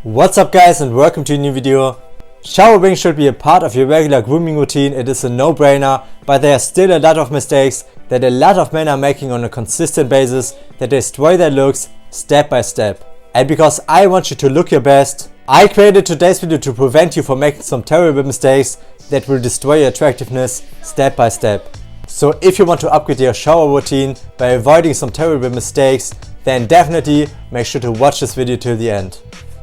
What's up guys and welcome to a new video. Showering should be a part of your regular grooming routine. It is a no-brainer, but there are still a lot of mistakes that a lot of men are making on a consistent basis that destroy their looks step by step. And because I want you to look your best, I created today's video to prevent you from making some terrible mistakes that will destroy your attractiveness step by step. So if you want to upgrade your shower routine by avoiding some terrible mistakes, then definitely make sure to watch this video till the end.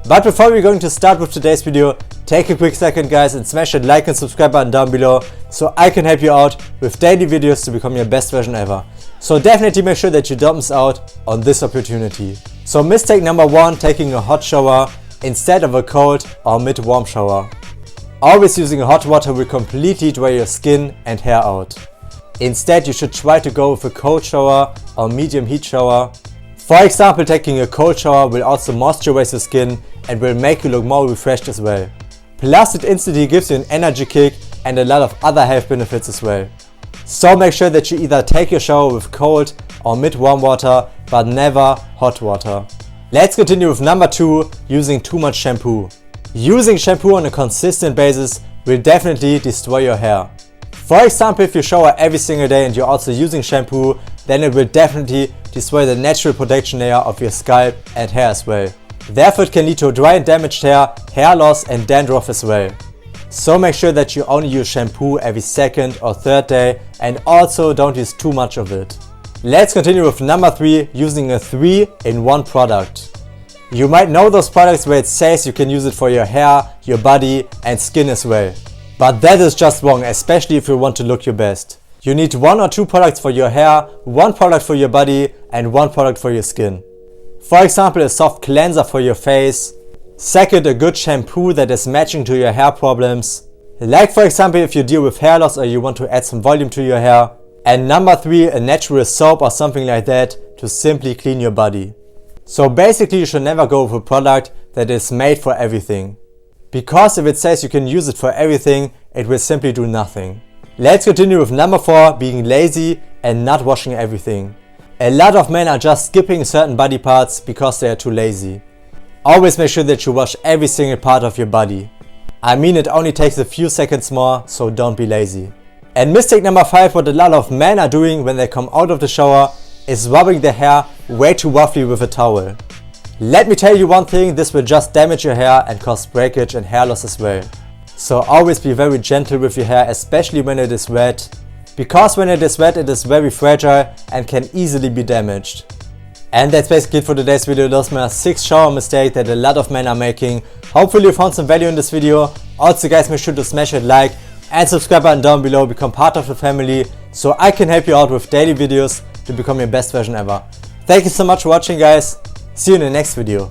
But before we're going to start with today's video, take a quick second guys and smash that like and subscribe button down below so I can help you out with daily videos to become your best version ever. So definitely make sure that you don't miss out on this opportunity. So mistake number 1, taking a hot shower instead of a cold or mid-warm shower. Always using hot water will completely dry your skin and hair out. Instead you should try to go with a cold shower or medium heat shower. For example, taking a cold shower will also moisturize your skin and will make you look more refreshed as well. Plus it instantly gives you an energy kick and a lot of other health benefits as well. So make sure that you either take your shower with cold or mid-warm water, but never hot water. Let's continue with number 2, using too much shampoo. Using shampoo on a consistent basis will definitely destroy your hair. For example, if you shower every single day and you're also using shampoo, then it will definitely destroy the natural protection layer of your scalp and hair as well. Therefore it can lead to dry and damaged hair loss and dandruff as well. So make sure that you only use shampoo every second or third day and also don't use too much of it. Let's continue with number 3, using a 3-in-1 product. You might know those products where it says you can use it for your hair, your body and skin as well. But that is just wrong, especially if you want to look your best. You need 1 or 2 products for your hair, 1 product for your body and 1 product for your skin. For example, a soft cleanser for your face. Second, a good shampoo that is matching to your hair problems. Like for example, if you deal with hair loss or you want to add some volume to your hair. And number 3, a natural soap or something like that to simply clean your body. So basically you should never go with a product that is made for everything. Because if it says you can use it for everything, it will simply do nothing. Let's continue with number 4, being lazy and not washing everything. A lot of men are just skipping certain body parts because they are too lazy. Always make sure that you wash every single part of your body. I mean, it only takes a few seconds more, so don't be lazy. And mistake number 5, what a lot of men are doing when they come out of the shower, is rubbing their hair way too roughly with a towel. Let me tell you one thing, this will just damage your hair and cause breakage and hair loss as well. So always be very gentle with your hair, especially when it is wet. Because when it is wet, it is very fragile and can easily be damaged. And that's basically it for today's video. Those are 6 shower mistakes that a lot of men are making. Hopefully you found some value in this video. Also guys, make sure to smash that like and subscribe button down below. Become part of the family so I can help you out with daily videos to become your best version ever. Thank you so much for watching guys. See you in the next video.